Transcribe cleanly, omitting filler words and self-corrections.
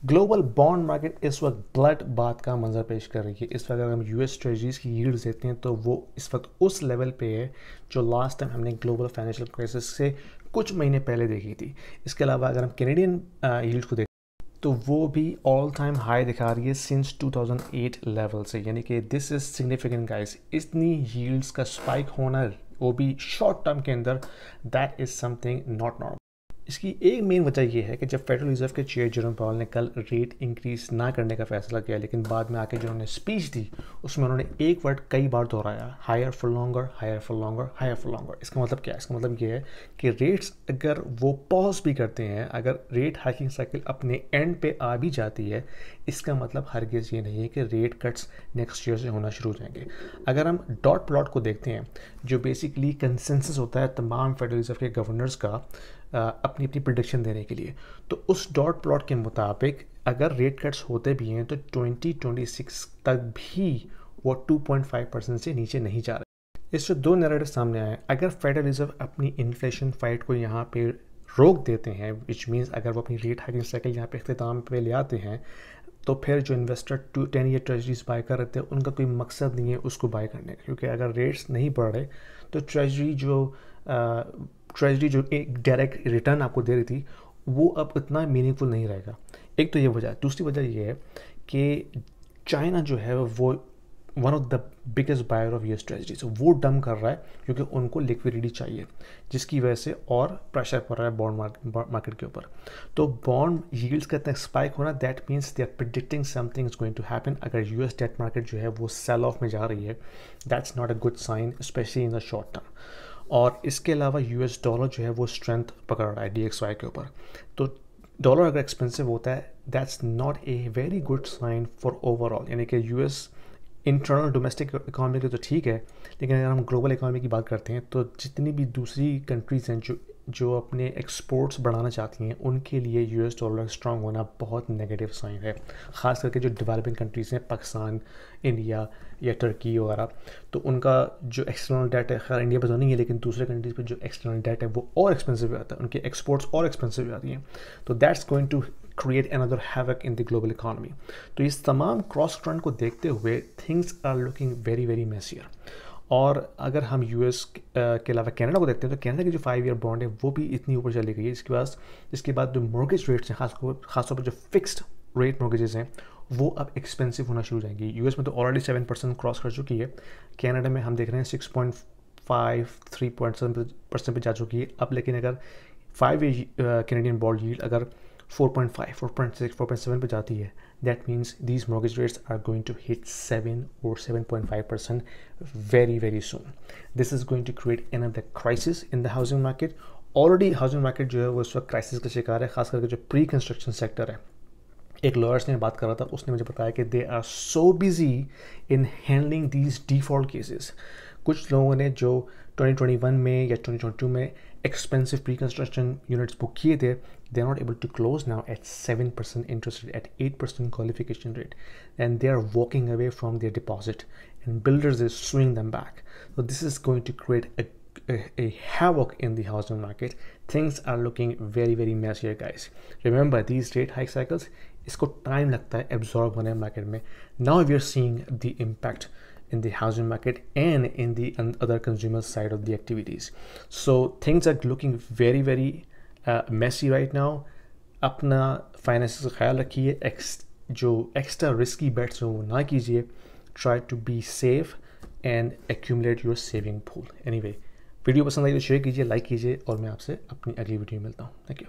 Global bond market इस वक्त blood बात का मंजर पेश कर रही है। इस वक्त अगर हम यूएस ट्रेजरीज की यील्ड्स देखते हैं तो वो इस वक्त उस लेवल पे है जो लास्ट टाइम हमने ग्लोबल फाइनेंशियल क्राइसिस से कुछ महीने पहले देखी थी। इसके अलावा अगर हम कैनेडियन यील्ड्स को देखते हैं तो वो भी ऑल टाइम हाई दिखा रही है सिंस 2008 लेवल से, यानी कि दिस इज सिग्निफिकेंट गाइस। इतनी यील्ड्स का स्पाइक होना, वो भी शॉर्ट टर्म के अंदर, that is something not normal. इसकी एक मेन वजह यह है कि जब फेडरल रिजर्व के चेयर जेरोम पावल ने कल रेट इंक्रीज ना करने का फैसला किया, लेकिन बाद में आके जो उन्होंने स्पीच दी उसमें उन्होंने एक वर्ड कई बार दोहराया, higher for longer, higher for longer, higher for longer. इसका मतलब क्या है? इसका मतलब ये है कि रेट्स अगर वो पॉज भी करते हैं, अगर रेट हाइकिंग साइकिल अपने एंड पे आ भी जाती है, इसका मतलब हरगिज़ ये नहीं है कि रेट कट्स नेक्स्ट ईयर से होना शुरू हो जाएंगे। अगर हम डॉट प्लॉट को देखते हैं, जो बेसिकली कंसेंसस होता है तमाम फेडरल रिजर्व के गवर्नर्स का अपनी अपनी प्रिडिक्शन देने के लिए, तो उस डॉट प्लॉट के मुताबिक अगर रेट कट्स होते भी हैं तो 2026 तक भी वो 2.5% से नीचे नहीं जा रहे। इससे दो नैरेटिव सामने आए। अगर फेडरल रिजर्व अपनी इन्फ्लेशन फाइट को यहाँ पे रोक देते हैं, विच मीन्स अगर वो अपनी रेट हाइकिंग साइकिल यहाँ पे अख्ताम पे ले आते हैं, तो फिर जो इन्वेस्टर 10 ईयर ट्रेजरीज बाय कर रहे थे उनका कोई मकसद नहीं है उसको बाय करने का, क्योंकि अगर रेट्स नहीं बढ़ रहे तो ट्रेजरी जो एक डायरेक्ट रिटर्न आपको दे रही थी वो अब इतना मीनिंगफुल नहीं रहेगा। एक तो ये वजह है। दूसरी वजह ये है कि चाइना जो है वो one of the biggest buyer of US treasuries, वो डम कर रहा है क्योंकि उनको लिक्विडिटी चाहिए, जिसकी वजह से और प्रेशर पड़ रहा है बॉन्ड मार्केट के ऊपर। तो बॉन्ड यील्ड्स का इतना स्पाइक होना, that means they are predicting something is going to happen. अगर यूएस डेट मार्केट जो है वो सेल ऑफ में जा रही है, that's not a good sign, specially in the short term. और इसके अलावा यूएस डॉलर जो है वो स्ट्रेंथ पकड़ रहा है डीएक्सवाई के ऊपर। तो डॉलर अगर एक्सपेंसिव होता है, that's not a very good sign for overall, यानी कि यूएस इंटरनल डोमेस्टिक इकॉनमी के तो ठीक है, लेकिन अगर हम ग्लोबल इकॉनमी की बात करते हैं तो जितनी भी दूसरी कंट्रीज़ हैं जो अपने एक्सपोर्ट्स बढ़ाना चाहती हैं, उनके लिए यूएस डॉलर स्ट्रांग होना बहुत नेगेटिव साइन है। ख़ास करके जो डेवलपिंग कंट्रीज़ हैं, पाकिस्तान, इंडिया या टर्की वगैरह, तो उनका जो एक्सटर्नल डेट है, खैर इंडिया पर तो नहीं है, लेकिन दूसरे कंट्रीज़ पर जो एक्सटर्नल डेट है वो और एक्सपेंसिव आता है, उनके एक्सपोर्ट्स और एक्सपेंसिव हो जाती हैं। तो that's going to create another havoc in the global economy. तो इस तमाम क्रॉस ट्रेंड को देखते हुए things are looking very very messier. और अगर हम यूएस के अलावा कनाडा को देखते हैं तो कनाडा की जो 5 ईयर बॉन्ड है वो भी इतनी ऊपर चली गई है। इसके बाद जो मॉर्गेज रेट्स हैं, खासतौर पर जो फिक्स्ड रेट मॉर्गेजेस हैं, वो अब एक्सपेंसिव होना शुरू हो जाएंगी। यूएस में तो ऑलरेडी 7% क्रॉस कर चुकी है, कनाडा में हम देख रहे हैं 6.5 3.7% पे जा चुकी है अब। लेकिन अगर 5 ईयर कैनेडियन बॉन्ड यील्ड अगर 4.5, 4.6, 4.7 पे जाती है, that means these mortgage rates are going to hit 7 or 7.5% very very soon. This is going to create another crisis in the housing market. Already housing market जो है वो इस वक्त crisis का शिकार है, खास करके जो प्री कंस्ट्रक्शन सेक्टर है। एक लॉयर्स ने बात करा था, उसने मुझे बताया कि they are so busy in handling these default cases. कुछ लोगों ने जो 2021 में या 2022 में expensive pre construction units book किए थे, they are not able to close now at 7% interest rate, at 8% qualification rate, and they are walking away from their deposit, and builders is suing them back. So this is going to create a havoc in the housing market. Things are looking very very messy here, guys. Remember these rate hike cycles, इसको time लगता है absorb होने market में। Now we are seeing the impact in the housing market and in the other consumer side of the activities. So things are looking very very messy right now. अपना finance का ख्याल रखिए, जो extra risky bets हो वो ना कीजिए। Try to be safe and accumulate your saving pool. Anyway, video पसंद आई तो शेयर कीजिए, लाइक कीजिए, और मैं आपसे अपनी अगली वीडियो में मिलता हूँ। Thank you.